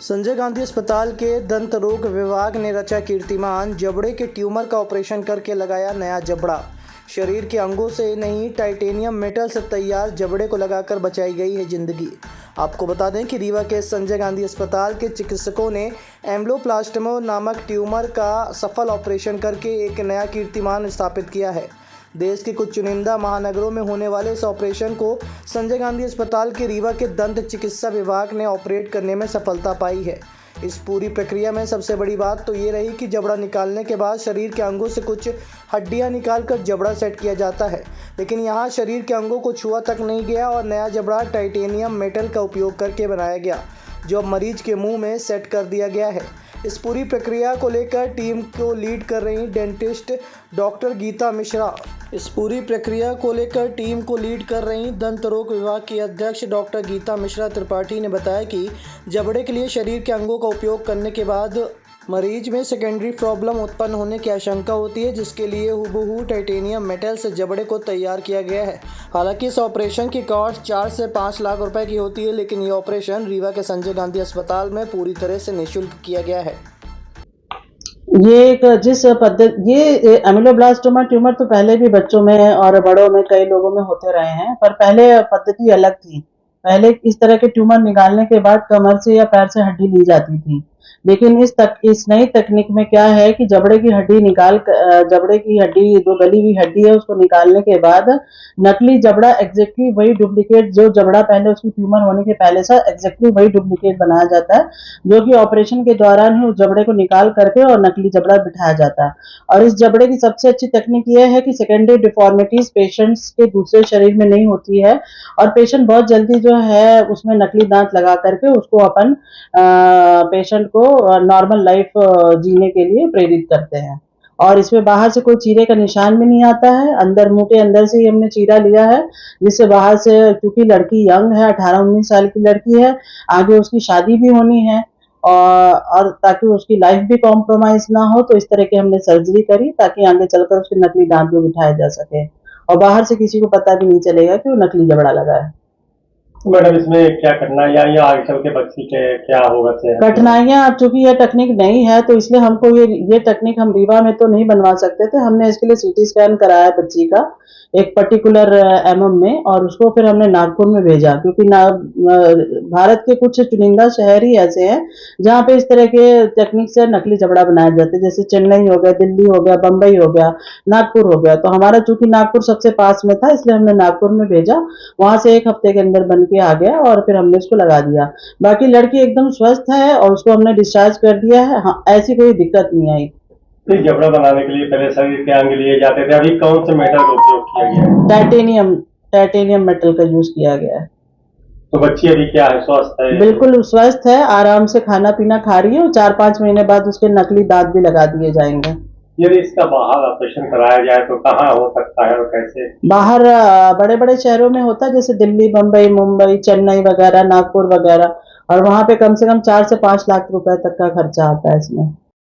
संजय गांधी अस्पताल के दंत रोग विभाग ने रचा कीर्तिमान। जबड़े के ट्यूमर का ऑपरेशन करके लगाया नया जबड़ा। शरीर के अंगों से नहीं, टाइटेनियम मेटल से तैयार जबड़े को लगाकर बचाई गई है जिंदगी। आपको बता दें कि रीवा के संजय गांधी अस्पताल के चिकित्सकों ने एम्ब्लोप्लास्टोमा नामक ट्यूमर का सफल ऑपरेशन करके एक नया कीर्तिमान स्थापित किया है। देश के कुछ चुनिंदा महानगरों में होने वाले इस ऑपरेशन को संजय गांधी अस्पताल के रीवा के दंत चिकित्सा विभाग ने ऑपरेट करने में सफलता पाई है। इस पूरी प्रक्रिया में सबसे बड़ी बात तो ये रही कि जबड़ा निकालने के बाद शरीर के अंगों से कुछ हड्डियां निकालकर जबड़ा सेट किया जाता है, लेकिन यहाँ शरीर के अंगों को छुआ तक नहीं गया और नया जबड़ा टाइटेनियम मेटल का उपयोग करके बनाया गया, जो अब मरीज के मुंह में सेट कर दिया गया है। इस पूरी प्रक्रिया को लेकर टीम को लीड कर रही डेंटिस्ट डॉक्टर गीता दंत रोग विभाग की अध्यक्ष डॉक्टर गीता मिश्रा त्रिपाठी ने बताया कि जबड़े के लिए शरीर के अंगों का उपयोग करने के बाद मरीज में सेकेंडरी प्रॉब्लम उत्पन्न होने की आशंका होती है, जिसके लिए हुबहू टाइटेनियम मेटल से जबड़े को तैयार किया गया है। हालांकि इस ऑपरेशन की कॉस्ट 4 से 5 लाख रुपए की होती है, लेकिन ये ऑपरेशन रीवा के संजय गांधी अस्पताल में पूरी तरह से निःशुल्क किया गया है। ये एक जिस पद्धति ये एम्ब्लोब्लास्टोमा ट्यूमर तो पहले भी बच्चों में और बड़ों में कई लोगों में होते रहे हैं, पर पहले पद्धति अलग थी। पहले इस तरह के ट्यूमर निकालने के बाद कमर से या पैर से हड्डी ली जाती थी, लेकिन इस नई तकनीक में क्या है कि जबड़े की हड्डी जो गली हुई हड्डी है उसको निकालने के बाद नकली जबड़ा एग्जैक्टली वही डुप्लीकेट, जो जबड़ा पहले उसकी ट्यूमर होने के पहले से एग्जैक्टली वही डुप्लीकेट बनाया जाता है, जो कि ऑपरेशन के दौरान ही उस जबड़े को निकाल करके और नकली जबड़ा बिठाया जाता है। और इस जबड़े की सबसे अच्छी तकनीक यह है कि सेकेंडरी डिफॉर्मिटीज पेशेंट्स के दूसरे शरीर में नहीं होती है और पेशेंट बहुत जल्दी जो है उसमें नकली दांत लगा करके उसको अपन पेशेंट को नॉर्मल लाइफ जीने के लिए प्रेरित करते हैं। और इसमें बाहर से कोई चीरे का निशान भी नहीं आता है, अंदर मुंह के अंदर से ही हमने चीरा लिया है, जिससे बाहर से, क्योंकि लड़की यंग है, 18-19 साल की लड़की है, आगे उसकी शादी भी होनी है और ताकि उसकी लाइफ भी कॉम्प्रोमाइज ना हो, तो इस तरह की हमने सर्जरी करी ताकि आगे चलकर उसके नकली दांत भी बिठाए जा सके और बाहर से किसी को पता भी नहीं चलेगा कि वो नकली जबड़ा लगा है। मैडम, इसमें क्या करना है या आगे चल के बच्ची के क्या होगा? कठिनाइयां, अब चूंकि यह तकनीक नई है तो इसलिए हमको ये तकनीक हम रीवा में तो नहीं बनवा सकते थे। हमने इसके लिए सीटी स्कैन कराया बच्ची का एक पर्टिकुलर एमएम में और उसको फिर हमने नागपुर में भेजा, क्योंकि भारत के कुछ चुनिंदा शहर ही ऐसे हैं जहाँ पे इस तरह के तकनीक से नकली जबड़ा बनाए जाते हैं, जैसे चेन्नई हो गया, दिल्ली हो गया, बम्बई हो गया, नागपुर हो गया। तो हमारा चूंकि नागपुर सबसे पास में था, इसलिए हमने नागपुर में भेजा, वहां से 1 हफ्ते के अंदर बन के आ गया और फिर हमने इसको लगा दिया। बाकी लड़की एकदम स्वस्थ है और उसको हमने डिस्चार्ज कर दिया है। हाँ, ऐसी कोई दिक्कत नहीं आई। फिर जबड़ा बनाने के लिए पहले शरीर के अंग लिए जाते थे, अभी कौन से मेटल का उपयोग किया गया है? टाइटेनियम मेटल का यूज किया गया है। तो बच्ची अभी क्या है, स्वस्थ है? बिल्कुल स्वस्थ है, आराम से खाना पीना खा रही है और 4-5 महीने बाद उसके नकली दांत भी लगा दिए जाएंगे। यदि इसका बाहर ऑपरेशन कराया जाए तो कहाँ हो सकता है और कैसे? बाहर बड़े बड़े शहरों में होता है, जैसे दिल्ली, बम्बई, मुंबई, चेन्नई वगैरह, नागपुर वगैरह, और वहां पे कम से कम 4 से 5 लाख रुपए तक का खर्चा आता है इसमें।